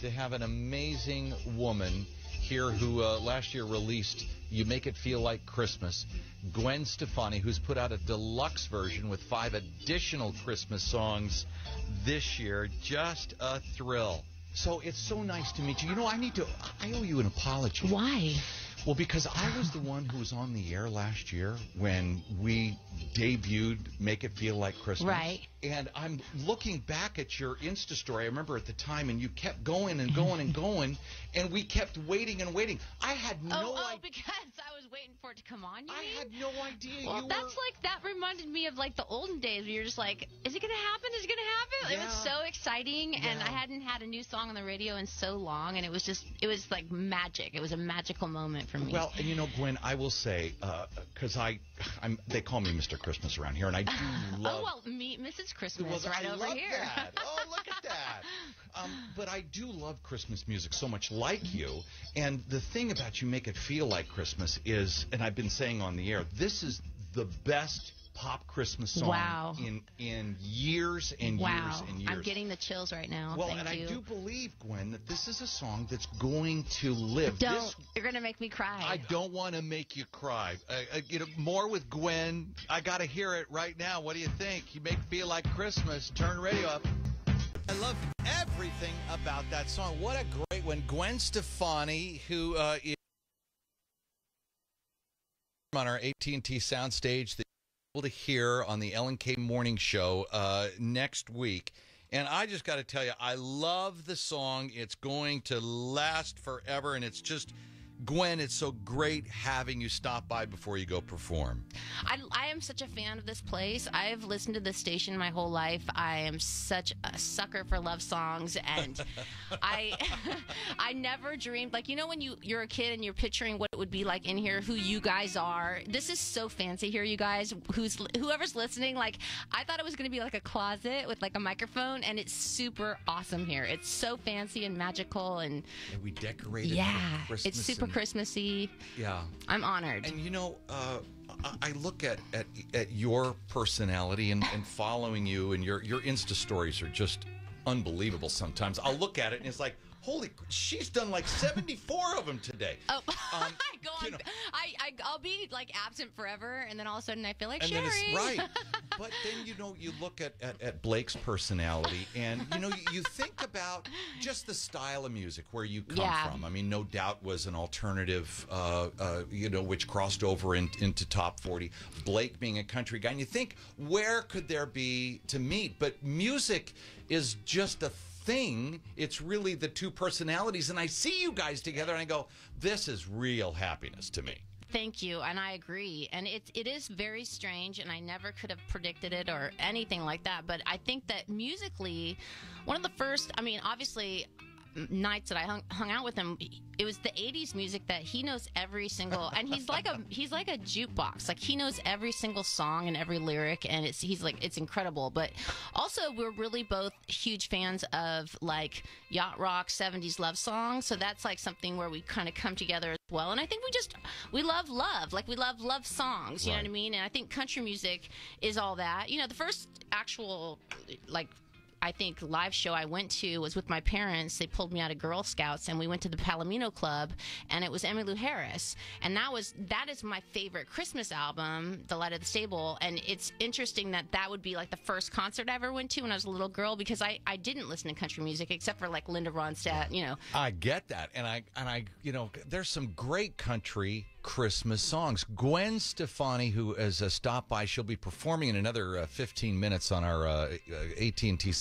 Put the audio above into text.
to have an amazing woman here who last year released You Make It Feel Like Christmas. Gwen Stefani, who's put out a deluxe version with 5 additional Christmas songs this year. Just a thrill. So it's so nice to meet you. You know, I owe you an apology. Why? Well, because I was the one who was on the air last year when we debuted Make It Feel Like Christmas. Right. And I'm looking back at your Insta story. I remember at the time, and you kept going and going and going, and we kept waiting and waiting. I had no idea. Oh, because I was waiting for it to come on, you I mean? had no idea. Well, that reminded me of, like, the olden days where you're just like, is it going to happen? Is it going to happen? Yeah. It was so exciting, and Yeah. I hadn't had a new song on the radio in so long, and it was like magic. It was a magical moment for me. Well, and you know, Gwen, I will say, because they call me Mr. Christmas around here, and I do love... Oh, well, meet Mrs. Christmas Well, right I over love here. That. Oh, look at that. But I do love Christmas music so much, like you. And the thing about You Make It Feel Like Christmas is, and I've been saying on the air, this is the best pop Christmas song Wow. in years and years and years. I'm getting the chills right now. Well, Thank and you. I do believe, Gwen, that this is a song that's going to live. You're going to make me cry. I don't want to make you cry. More with Gwen. I got to hear it right now. What do you think? You Make It Feel Like Christmas. Turn the radio up. I love everything about that song. What a great one. Gwen Stefani, who is on our AT&T Sound Stage that you're able to hear on the Ellen K Morning Show next week. And I just got to tell you, I love the song. It's going to last forever, and it's just... Gwen, it's so great having you stop by before you go perform. I am such a fan of this place. I've listened to this station my whole life. I am such a sucker for love songs, and I never dreamed, like, you know, when you're a kid and you're picturing what it would be like in here, who you guys are. This is so fancy here, you guys. Whoever's listening, like, I thought it was going to be like a closet with like a microphone, and it's super awesome here. It's so fancy and magical, and we decorated for Christmas. It's super Christmassy. Yeah. I'm honored. And you know, I look at your personality and following you, and your Insta stories are just unbelievable sometimes. I'll look at it and it's like, holy, she's done like 74 of them today. Oh, go on. I'll be like absent forever, and then all of a sudden I feel like sharing. Right. But then, you know, you look at Blake's personality, and, you know, you think about just the style of music, where you come from. I mean, No Doubt was an alternative, which crossed over into top 40. Blake being a country guy. And you think, where could there be to meet? But music is just a thing. It's really the two personalities, and I see you guys together and I go, this is real happiness to me. Thank you, and I agree. And it is very strange, and I never could have predicted it or anything like that. But I think that musically, one of the first, I mean, obviously, nights that I hung out with him, it was the 80s music that he knows every single, and he's like a jukebox. Like, he knows every single song and every lyric, and it's incredible. But also, we're really both huge fans of like yacht rock 70s love songs, so that's like something where we kind of come together as well. And I think we love love. Like, we love love songs, you know what I mean? And I think country music is all that. You know, the first actual, like, I think live show I went to was with my parents. They pulled me out of Girl Scouts, and we went to the Palomino Club, and it was Emmylou Harris. And that is my favorite Christmas album, The Light of the Stable. And it's interesting that would be like the first concert I ever went to when I was a little girl, because I didn't listen to country music except for like Linda Ronstadt, you know. I get that. And I you know, there's some great country Christmas songs. Gwen Stefani, who has stopped by, she'll be performing in another 15 minutes on our AT&T